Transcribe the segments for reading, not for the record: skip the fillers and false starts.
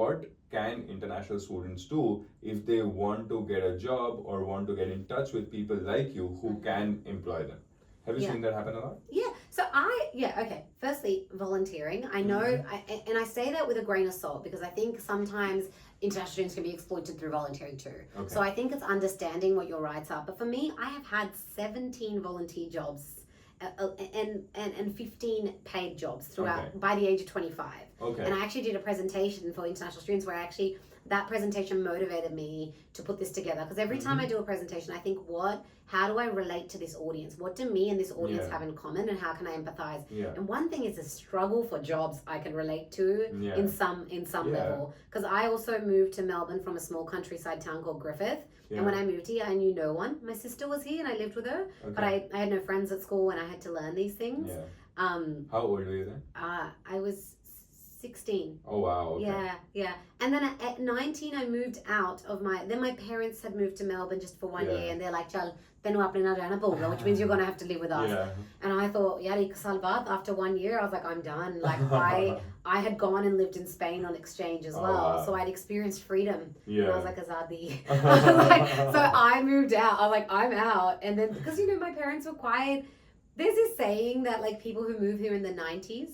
what can international students do if they want to get a job or want to get in touch with people like you who can employ them? Have you seen that happen a lot? Yeah. So okay. Firstly, volunteering. I know, and I say that with a grain of salt because I think sometimes international students can be exploited through volunteering too. Okay. So I think it's understanding what your rights are. But for me, I have had 17 volunteer jobs and 15 paid jobs throughout by the age of 25. Okay. And I actually did a presentation for international students where that presentation motivated me to put this together because every time I do a presentation I think how do I relate to this audience, what do me and this audience have in common, and how can I empathize? And one thing is the struggle for jobs I can relate to in some level, because I also moved to Melbourne from a small countryside town called Griffith, and when I moved here I knew no one. My sister was here and I lived with her, but I had no friends at school and I had to learn these things. How old were you then? I was 16. Oh wow. Okay. Yeah. And then at 19 I moved out of then my parents had moved to Melbourne just for 1 year, and they're like, "Chal, tenu apne na jana pogga," which means you're going to have to live with us. And I thought, yari salvat, after 1 year I was like, I'm done. Like I had gone and lived in Spain on exchange as well. Wow. So I'd experienced freedom. And I was like, Azadi. So I moved out. I was like, I'm out. And then because my parents were quiet. There's this saying that like people who move here in the 90s,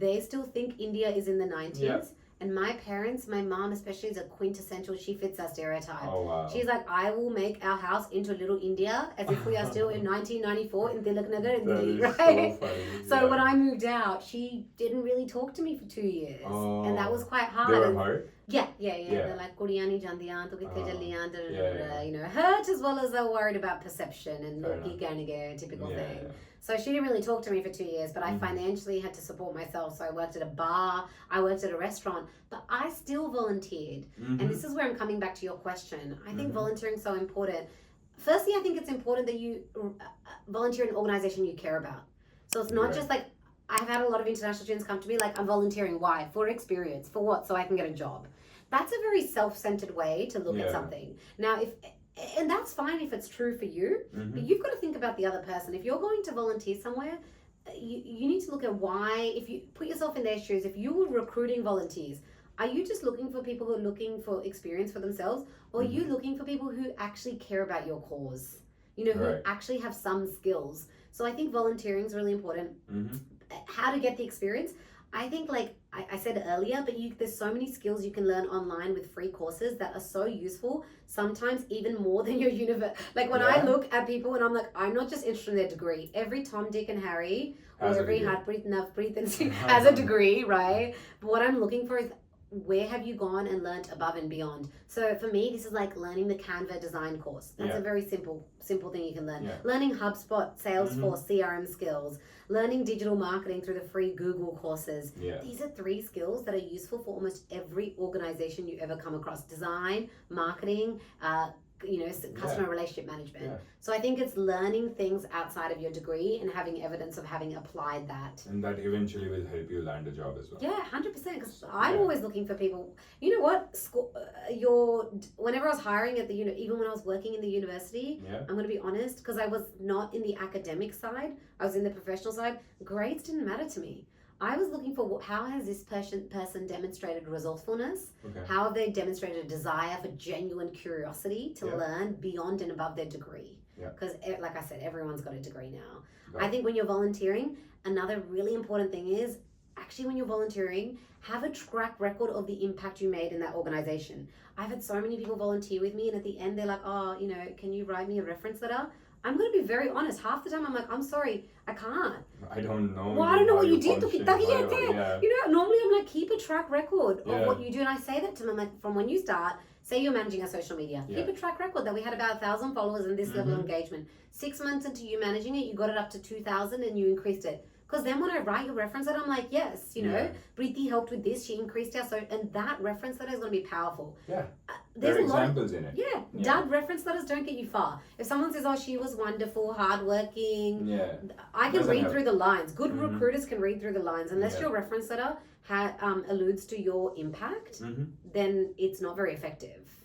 they still think India is in the 90s. And my parents, my mom especially, is a quintessential, she fits our stereotype. Oh, wow. She's like, I will make our house into little India as if we are still in 1994 in Tilak Nagar in Delhi, right? So funny. So when I moved out, she didn't really talk to me for 2 years. And that was quite hard. They were hard? Yeah. They're like, "Kudiyan nahi jandiyan, tu kitte jalliyan," hurt as well as they were worried about perception and the typical thing. So she didn't really talk to me for 2 years, but I financially had to support myself. So I worked at a bar, I worked at a restaurant, but I still volunteered. And this is where I'm coming back to your question. I think volunteering is so important. Firstly, I think it's important that you volunteer in an organization you care about. So it's not just like, I've had a lot of international students come to me like, I'm volunteering. Why? For experience. For what? So I can get a job. That's a very self-centered way to look at something. Now, and that's fine if it's true for you, but you've got to think about the other person. If you're going to volunteer somewhere, you need to look at why. If you put yourself in their shoes, if you were recruiting volunteers, are you just looking for people who are looking for experience for themselves, or are you looking for people who actually care about your cause? Who actually have some skills. So I think volunteering is really important. How to get the experience? I think, like I said earlier, but there's so many skills you can learn online with free courses that are so useful, sometimes even more than your university. Like when I look at people and I'm like, I'm not just interested in their degree. Every Tom, Dick and Harry, or every Harpreet, Navpreet has a degree, right? But what I'm looking for is, where have you gone and learnt above and beyond? So for me, this is like learning the Canva design course. That's a very simple thing you can learn. Learning HubSpot, Salesforce, CRM skills, learning digital marketing through the free Google courses. These are 3 skills that are useful for almost every organization you ever come across. Design, marketing, customer relationship management. So I think it's learning things outside of your degree and having evidence of having applied that. And that eventually will help you land a job as well. Yeah, 100%. Because I'm always looking for people. You know what? Whenever I was hiring at even when I was working in the university, I'm going to be honest, because I was not in the academic side, I was in the professional side. Grades didn't matter to me. I was looking for how has this person demonstrated resourcefulness? How have they demonstrated a desire for genuine curiosity to learn beyond and above their degree? Because like I said, everyone's got a degree now. I think when you're volunteering, another really important thing is, actually when you're volunteering, have a track record of the impact you made in that organization. I've had so many people volunteer with me, and at the end they're like, "Oh, can you write me a reference letter?" I'm going to be very honest. Half the time I'm like, I'm sorry, I can't. I don't know. Well, I don't know what you did. Normally I'm like, keep a track record of what you do. And I say that to them, like, from when you start, say you're managing a social media, keep a track record that we had about 1,000 followers and this level of engagement. 6 months into you managing it, you got it up to 2,000 and you increased it. Because then when I write your reference letter, I'm like, yes, Preeti helped with this, she increased our, and that reference letter is going to be powerful. There's a lot of examples in it. Dud reference letters don't get you far. If someone says, "Oh, she was wonderful, hardworking," I can read through the lines. Good recruiters can read through the lines. Unless your reference letter alludes to your impact, then it's not very effective.